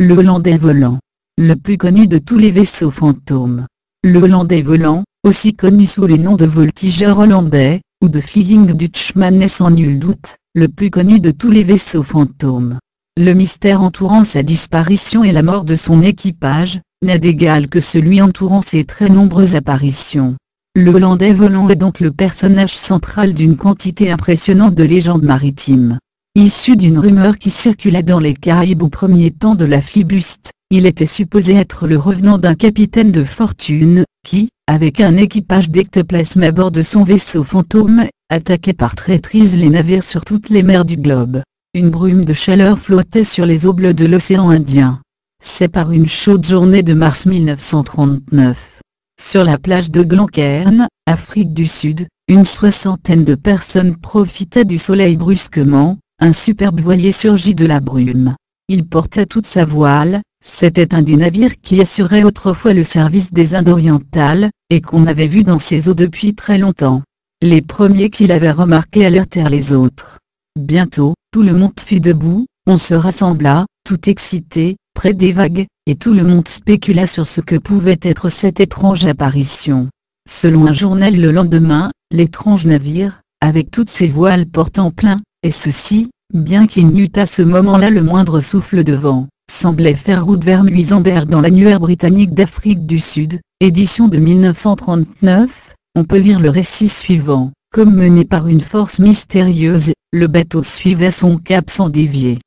Le Hollandais volant. Le plus connu de tous les vaisseaux fantômes. Le Hollandais volant, aussi connu sous les noms de voltigeur hollandais, ou de Flying Dutchman, est sans nul doute, le plus connu de tous les vaisseaux fantômes. Le mystère entourant sa disparition et la mort de son équipage, n'a d'égal que celui entourant ses très nombreuses apparitions. Le Hollandais volant est donc le personnage central d'une quantité impressionnante de légendes maritimes. Issu d'une rumeur qui circulait dans les Caraïbes au premier temps de la flibuste, il était supposé être le revenant d'un capitaine de fortune, qui, avec un équipage d'ectoplasmes à bord de son vaisseau fantôme, attaquait par traîtrise les navires sur toutes les mers du globe. Une brume de chaleur flottait sur les eaux bleues de l'océan Indien. C'est par une chaude journée de mars 1939. Sur la plage de Glencairn, Afrique du Sud, une soixantaine de personnes profitaient du soleil brusquement. Un superbe voilier surgit de la brume. Il portait toute sa voile, c'était un des navires qui assurait autrefois le service des Indes orientales, et qu'on avait vu dans ces eaux depuis très longtemps. Les premiers qui l'avaient remarqué alertèrent les autres. Bientôt, tout le monde fut debout, on se rassembla, tout excité, près des vagues, et tout le monde spécula sur ce que pouvait être cette étrange apparition. Selon un journal le lendemain, l'étrange navire, avec toutes ses voiles portant plein, et ceci, bien qu'il n'y eût à ce moment-là le moindre souffle de vent, semblait faire route vers Muizenberg dans l'annuaire britannique d'Afrique du Sud, édition de 1939, on peut lire le récit suivant. Comme mené par une force mystérieuse, le bateau suivait son cap sans dévier.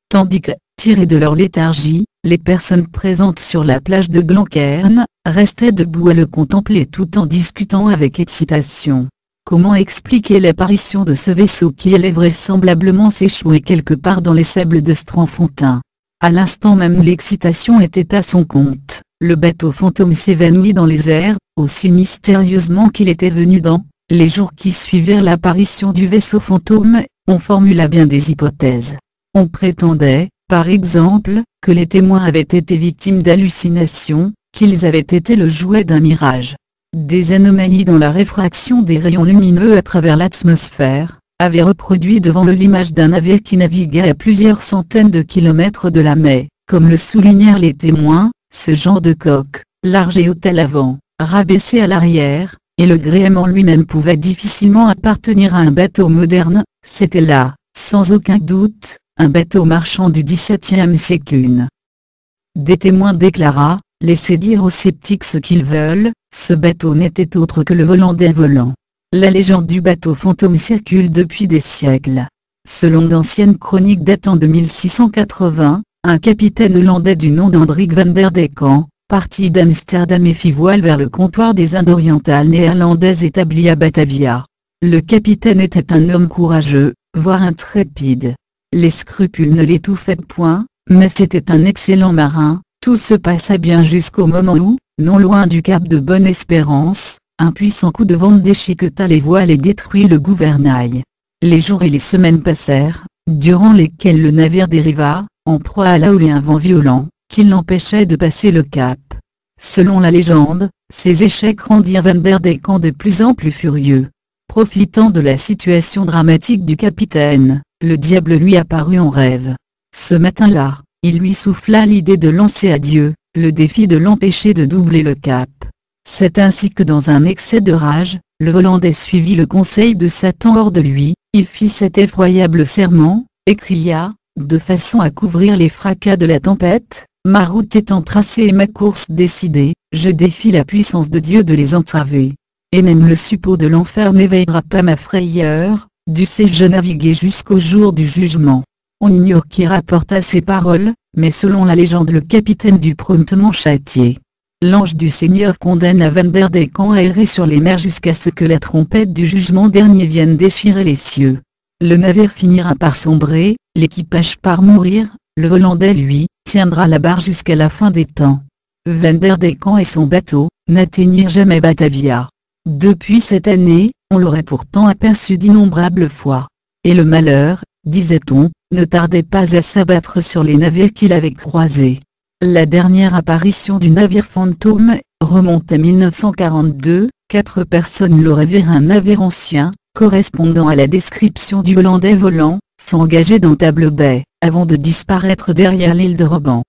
Tandis que, tirés de leur léthargie, les personnes présentes sur la plage de Glencairn, restaient debout à le contempler tout en discutant avec excitation. Comment expliquer l'apparition de ce vaisseau qui allait vraisemblablement s'échouer quelque part dans les sables de Strandfontein? À l'instant même où l'excitation était à son compte, le bateau fantôme s'évanouit dans les airs, aussi mystérieusement qu'il était venu dans les jours qui suivirent l'apparition du vaisseau fantôme. On formula bien des hypothèses. On prétendait, par exemple, que les témoins avaient été victimes d'hallucinations, qu'ils avaient été le jouet d'un mirage. Des anomalies dans la réfraction des rayons lumineux à travers l'atmosphère, avaient reproduit devant eux l'image d'un navire qui naviguait à plusieurs centaines de kilomètres de la mer. Comme le soulignèrent les témoins, ce genre de coque, large et haute à l'avant, rabaissée à l'arrière, et le gréement lui-même pouvait difficilement appartenir à un bateau moderne, c'était là, sans aucun doute, un bateau marchand du XVIIe siècle. Une des témoins déclara, laissez dire aux sceptiques ce qu'ils veulent, ce bateau n'était autre que le Hollandais volant. La légende du bateau fantôme circule depuis des siècles. Selon d'anciennes chroniques datant de 1680, un capitaine hollandais du nom d'Hendrik van der Decken, parti d'Amsterdam et fit voile vers le comptoir des Indes orientales néerlandaises établi à Batavia. Le capitaine était un homme courageux, voire intrépide. Les scrupules ne l'étouffaient point, mais c'était un excellent marin. Tout se passa bien jusqu'au moment où, non loin du cap de Bonne-Espérance, un puissant coup de vent déchiqueta les voiles et détruit le gouvernail. Les jours et les semaines passèrent, durant lesquels le navire dériva, en proie à la houle et un vent violent, qui l'empêchait de passer le cap. Selon la légende, ces échecs rendirent Van der Decken de plus en plus furieux. Profitant de la situation dramatique du capitaine, le diable lui apparut en rêve. Ce matin-là, il lui souffla l'idée de lancer à Dieu le défi de l'empêcher de doubler le cap. C'est ainsi que dans un excès de rage, le Hollandais suivit le conseil de Satan hors de lui, il fit cet effroyable serment, et cria, de façon à couvrir les fracas de la tempête, ma route étant tracée et ma course décidée, je défie la puissance de Dieu de les entraver. Et même le suppôt de l'enfer n'éveillera pas ma frayeur, dussé-je naviguer jusqu'au jour du jugement. On ignore qui rapporta ces paroles, mais selon la légende le capitaine dut promptement châtier. L'ange du Seigneur condamne à Van der Decken à errer sur les mers jusqu'à ce que la trompette du jugement dernier vienne déchirer les cieux. Le navire finira par sombrer, l'équipage par mourir, le Hollandais lui, tiendra la barre jusqu'à la fin des temps. Van der Decken et son bateau, n'atteignirent jamais Batavia. Depuis cette année, on l'aurait pourtant aperçu d'innombrables fois. Et le malheur, disait-on, ne tardait pas à s'abattre sur les navires qu'il avait croisés. La dernière apparition du navire fantôme remonte à 1942, 4 personnes l'auraient vu un navire ancien, correspondant à la description du Hollandais volant, s'engager dans Table Bay, avant de disparaître derrière l'île de Roban.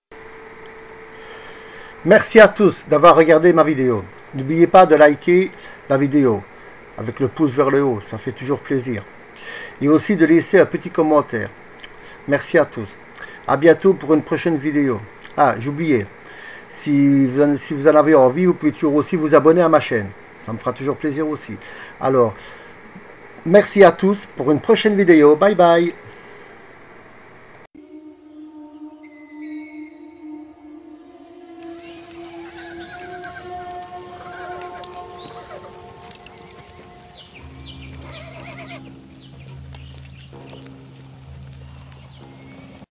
Merci à tous d'avoir regardé ma vidéo. N'oubliez pas de liker la vidéo avec le pouce vers le haut, ça fait toujours plaisir. Et aussi de laisser un petit commentaire. Merci à tous. À bientôt pour une prochaine vidéo. Ah, j'oubliais. Si vous en avez envie, vous pouvez toujours aussi vous abonner à ma chaîne. Ça me fera toujours plaisir aussi. Alors, merci à tous pour une prochaine vidéo. Bye bye.